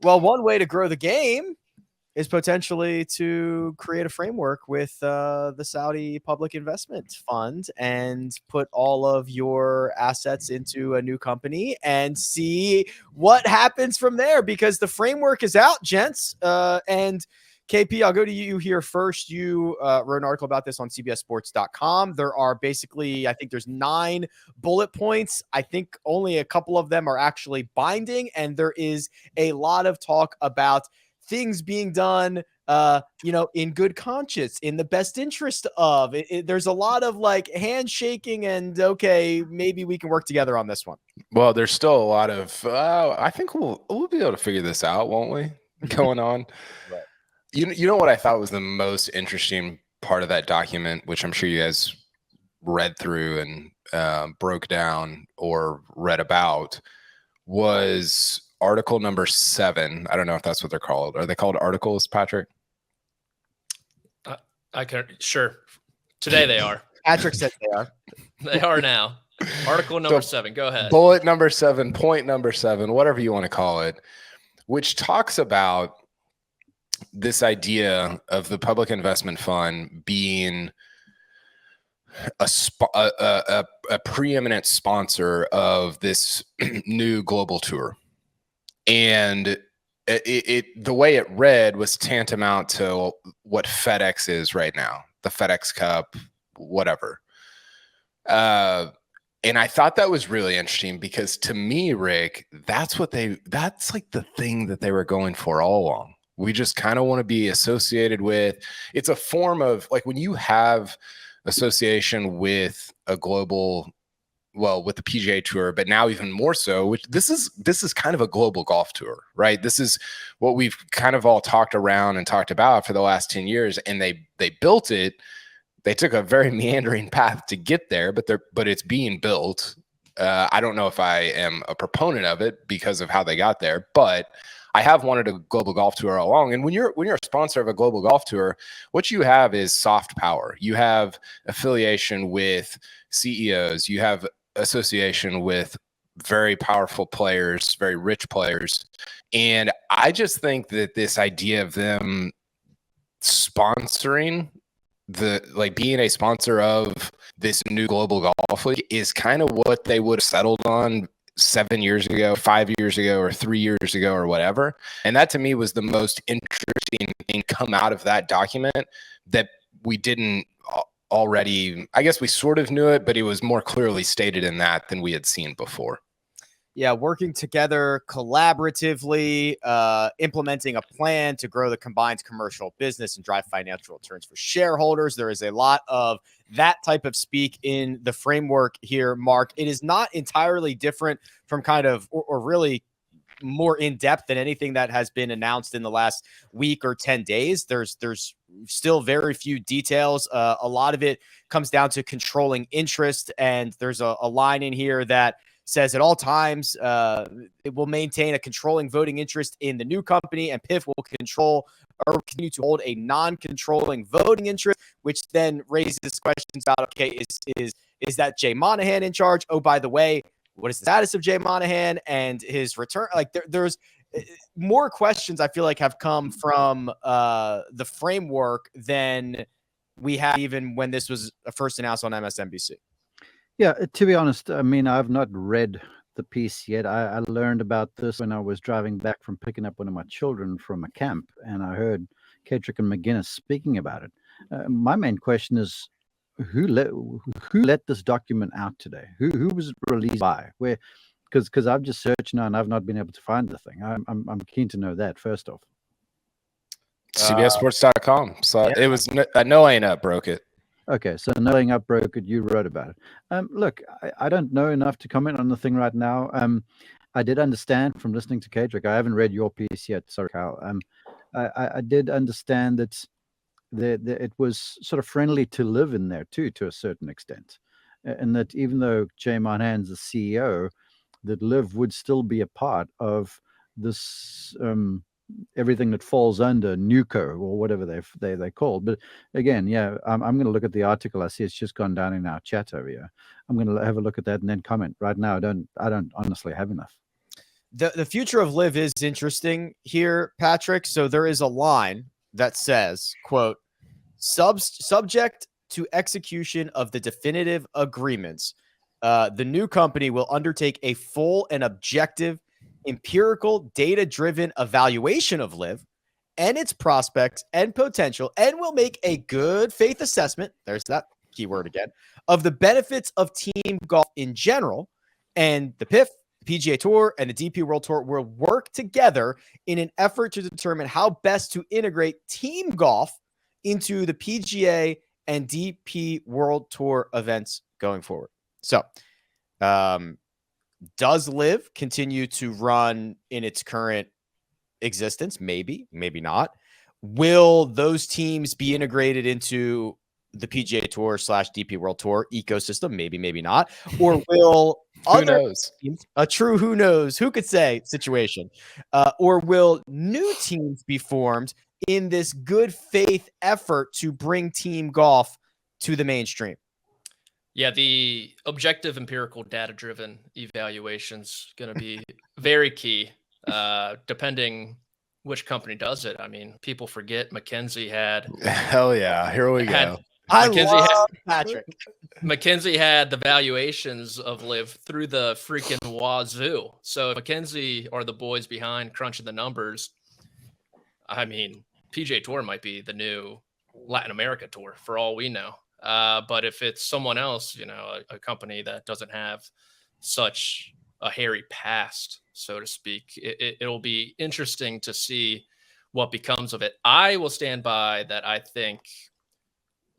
Well, one way to grow the game is potentially to create a framework with the Saudi Public Investment Fund and put all of your assets into a new company and see what happens from there, because the framework is out, gents. And KP, I'll go to you here first. You wrote an article about this on CBSSports.com. There are basically, I think there's 9 bullet points. I think only a couple of them are actually binding, and there is a lot of talk about things being done, in good conscience, in the best interest of it. There's a lot of like handshaking and, okay, maybe we can work together on this one. Well, there's still a lot of, I think we'll be able to figure this out, won't we? Going on. Right. You know what I thought was the most interesting part of that document, which I'm sure you guys read through and broke down or read about, was article number 7. I don't know if that's what they're called. Are they called articles, Patrick? I can sure. Today they are. Patrick said they are. They are now. Article number 7. Go ahead. Bullet number 7, point number 7, whatever you want to call it, which talks about this idea of the Public Investment Fund being a preeminent sponsor of this new global tour. And the way it read was tantamount to what FedEx is right now, the FedEx Cup, whatever. And I thought that was really interesting because to me, Rick, that's like the thing that they were going for all along. We just kind of want to be associated with, it's a form of like when you have association with a global, well, with the PGA Tour, but now even more so, which this is kind of a global golf tour, right? This is what we've kind of all talked around and talked about for the last 10 years. And they built it. They took a very meandering path to get there, but it's being built. I don't know if I am a proponent of it because of how they got there, but I have wanted a global golf tour all along. And when you're a sponsor of a global golf tour, what you have is soft power. You have affiliation with CEOs. You have association with very powerful players, very rich players. And I just think that this idea of them sponsoring being a sponsor of this new global golf league is kind of what they would have settled on 7 years ago, 5 years ago, or 3 years ago, or whatever. And that to me was the most interesting thing come out of that document that we didn't already, I guess we sort of knew it, but it was more clearly stated in that than we had seen before. Yeah, working together collaboratively, implementing a plan to grow the combined commercial business and drive financial returns for shareholders. There is a lot of that type of speak in the framework here, Mark. It is not entirely different from kind of, or really more in depth than anything that has been announced in the last week or 10 days. There's still very few details. A lot of it comes down to controlling interest. And there's a line in here that says at all times, it will maintain a controlling voting interest in the new company, and PIF will control or continue to hold a non-controlling voting interest, which then raises questions about, okay, is that Jay Monahan in charge? Oh, by the way, what is the status of Jay Monahan and his return? Like there's more questions I feel like have come from the framework than we had even when this was first announced on MSNBC. Yeah, to be honest, I mean, I've not read the piece yet. I learned about this when I was driving back from picking up one of my children from a camp, and I heard Kedrick and McGuinness speaking about it. My main question is, who let this document out today? Who was it released by? Where? Because I've just searched now and I've not been able to find the thing. I'm keen to know that first off. CBSSports.com. So yeah. It was No Ain't Up broke it. Okay, so knowing up broke it, you wrote about it. Look, I don't know enough to comment on the thing right now. I did understand from listening to Kedrick. I haven't read your piece yet. Sorry, Kyle. I did understand that it was sort of friendly to live in there too, to a certain extent, and that even though Jay Monahan's the CEO, that Liv would still be a part of this. Everything that falls under NUCO or whatever they called. But again, yeah, I'm going to look at the article. I see it's just gone down in our chat over here. I'm going to have a look at that and then comment. Right now, I don't honestly have enough. The future of Live is interesting here, Patrick. So there is a line that says, quote, subject to execution of the definitive agreements, the new company will undertake a full and objective empirical data-driven evaluation of Live and its prospects and potential, and will make a good faith assessment, there's that keyword again, of the benefits of team golf in general. And the PIF, the PGA Tour, and the DP World Tour will work together in an effort to determine how best to integrate team golf into the PGA and DP World Tour events going forward. So, does Live continue to run in its current existence? Maybe, maybe not. Will those teams be integrated into the PGA Tour / DP World Tour ecosystem? Maybe, maybe not. Or will other teams, a true who knows, who could say situation, or will new teams be formed in this good faith effort to bring team golf to the mainstream? Yeah, the objective, empirical, data-driven evaluation's going to be very key, depending which company does it. I mean, people forget McKenzie had. Hell yeah, here we go. I love Patrick. McKenzie had the valuations of Live through the freaking wazoo. So if McKenzie or the boys behind crunching the numbers, I mean, PGA Tour might be the new Latin America Tour for all we know. But if it's someone else, you know, a company that doesn't have such a hairy past, so to speak, it'll be interesting to see what becomes of it. I will stand by that. I think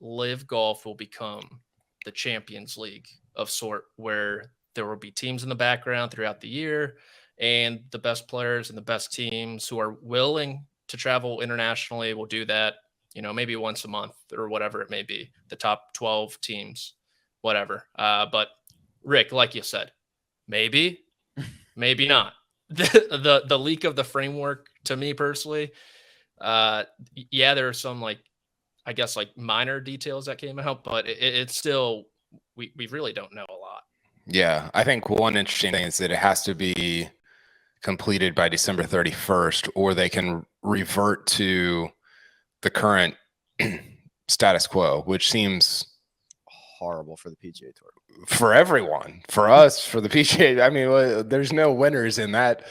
Live Golf will become the Champions League of sort, where there will be teams in the background throughout the year, and the best players and the best teams who are willing to travel internationally will do that. You know, maybe once a month or whatever it may be, the top 12 teams, whatever. But Rick, like you said, maybe, maybe not. The leak of the framework, to me personally, yeah, there are some I guess minor details that came out, but it's still, we really don't know a lot. Yeah, I think one interesting thing is that it has to be completed by December 31st, or they can revert to the current status quo, which seems horrible for the PGA Tour, for everyone, for us, for the PGA. I mean, there's no winners in that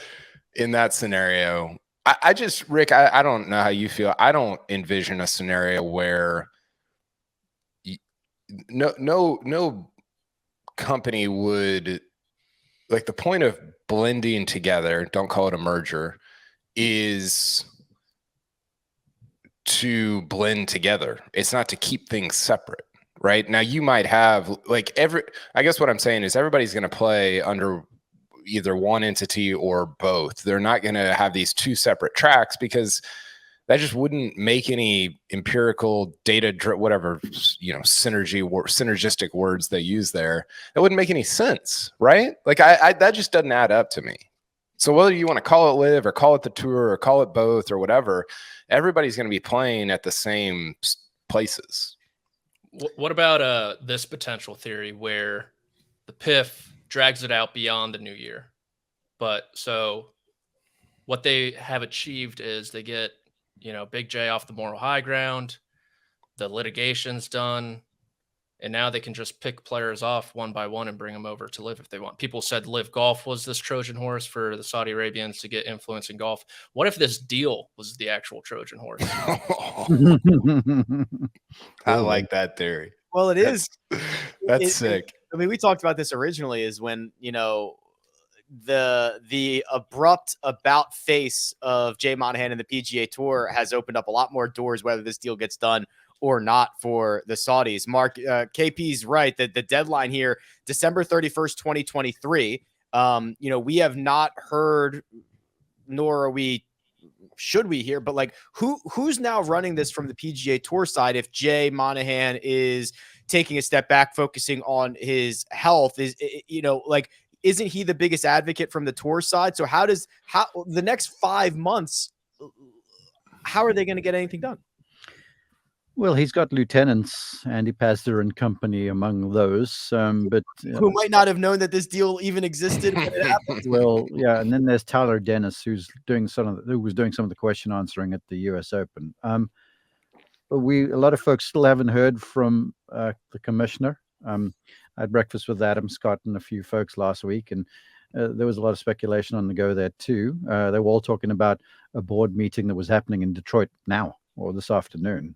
scenario. I just, Rick, I don't know how you feel. I don't envision a scenario where no company would, like, the point of blending together, don't call it a merger, is to blend together. It's not to keep things separate, right? Now you might have I guess what I'm saying is everybody's going to play under either one entity or both. They're not going to have these two separate tracks, because that just wouldn't make any empirical data, whatever, you know, synergistic words they use there. That wouldn't make any sense, right? Like that just doesn't add up to me. So whether you want to call it Live or call it the Tour or call it both or whatever, everybody's going to be playing at the same places. What about this potential theory where the PIF drags it out beyond the new year? But so what they have achieved is they get, you know, Big J off the moral high ground, the litigation's done, and now they can just pick players off one by one and bring them over to Live if they want. People said Live Golf was this Trojan horse for the Saudi Arabians to get influence in golf. What if this deal was the actual Trojan horse? I like that theory. Well, it is. That's sick. I mean, we talked about this originally, is when, you know, the abrupt about face of Jay Monahan and the PGA Tour has opened up a lot more doors, whether this deal gets done or not, for the Saudis. Mark, KP's right that the deadline here, December 31st, 2023. You know, we have not heard, nor should we hear, but like who's now running this from the PGA Tour side? If Jay Monahan is taking a step back, focusing on his health, isn't he the biggest advocate from the Tour side? So how the next 5 months, how are they going to get anything done? Well, he's got lieutenants, Andy Pastor and company among those. But Who might not have known that this deal even existed when it happened. well, yeah, and then there's Tyler Dennis, who was doing some of the question answering at the U.S. Open. But a lot of folks still haven't heard from the commissioner. I had breakfast with Adam Scott and a few folks last week, and there was a lot of speculation on the go there too. They were all talking about a board meeting that was happening in Detroit now or this afternoon.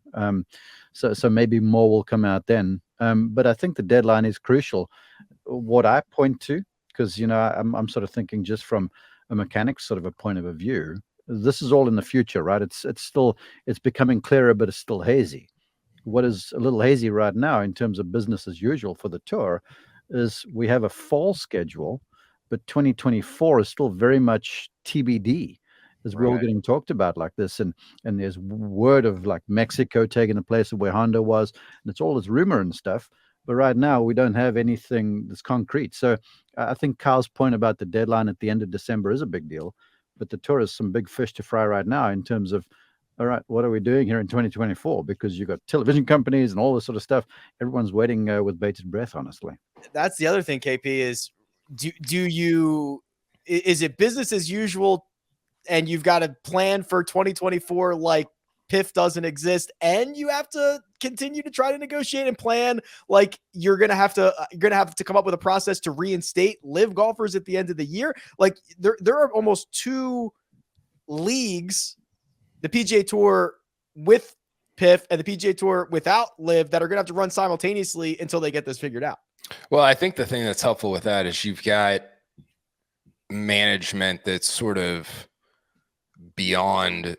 So maybe more will come out then. But I think the deadline is crucial. What I point to, because I'm sort of thinking just from a mechanics sort of a point of view. This is all in the future, right? It's becoming clearer, but it's still hazy. What is a little hazy right now in terms of business as usual for the tour is we have a fall schedule, but 2024 is still very much TBD. As we're all getting talked about like this, and there's word of like Mexico taking the place of where Honda was, and it's all this rumor and stuff. But right now we don't have anything that's concrete. So I think Kyle's point about the deadline at the end of December is a big deal. But the tour has some big fish to fry right now in terms of, all right, what are we doing here in 2024? Because you've got television companies and all this sort of stuff. Everyone's waiting with bated breath, honestly. That's the other thing, KP, is is it business as usual and you've got a plan for 2024 like PIF doesn't exist, and you have to continue to try to negotiate and plan like you're gonna have to come up with a process to reinstate live golfers at the end of the year? Like there are almost two leagues, the PGA Tour with PIF and the PGA Tour without live, that are gonna have to run simultaneously until they get this figured out. Well, I think the thing that's helpful with that is you've got management that's sort of beyond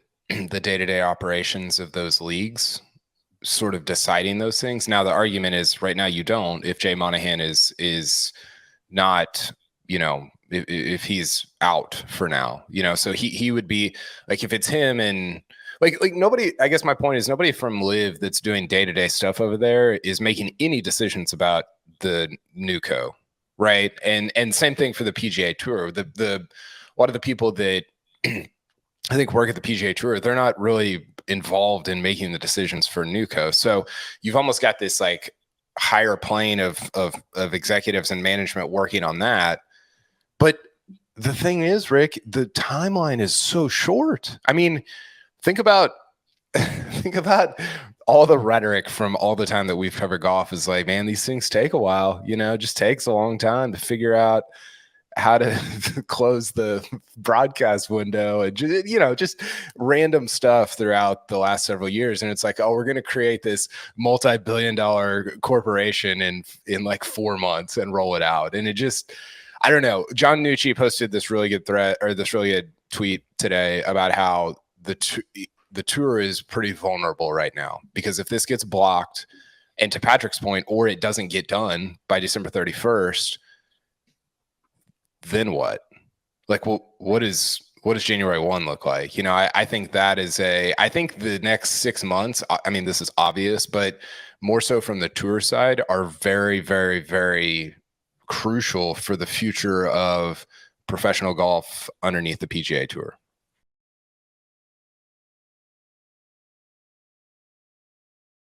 the day-to-day operations of those leagues sort of deciding those things. Now, the argument is right now you don't. If Jay Monahan is not, if he's out for now, so he would be like, if it's him and like nobody, I guess my point is nobody from Live that's doing day-to-day stuff over there is making any decisions about the NUCO, right? And same thing for the PGA Tour. A lot of the people that I think work at the PGA Tour, they're not really involved in making the decisions for NUCO. So you've almost got this like higher plane of executives and management working on that. But the thing is, Rick, the timeline is so short. I mean, think about all the rhetoric from all the time that we've covered golf is like, man, these things take a while, it just takes a long time to figure out how to close the broadcast window and just random stuff throughout the last several years. And it's like, oh, we're going to create this multi-billion-dollar corporation in like 4 months and roll it out. And it just, I don't know. John Nucci posted this really good tweet today about how the tour is pretty vulnerable right now, because if this gets blocked, and to Patrick's point, or it doesn't get done by December 31st, then what? Like, well, what does January 1 look like? I think I think the next 6 months, I mean, this is obvious, but more so from the tour side, are very, very, very crucial for the future of professional golf underneath the PGA Tour.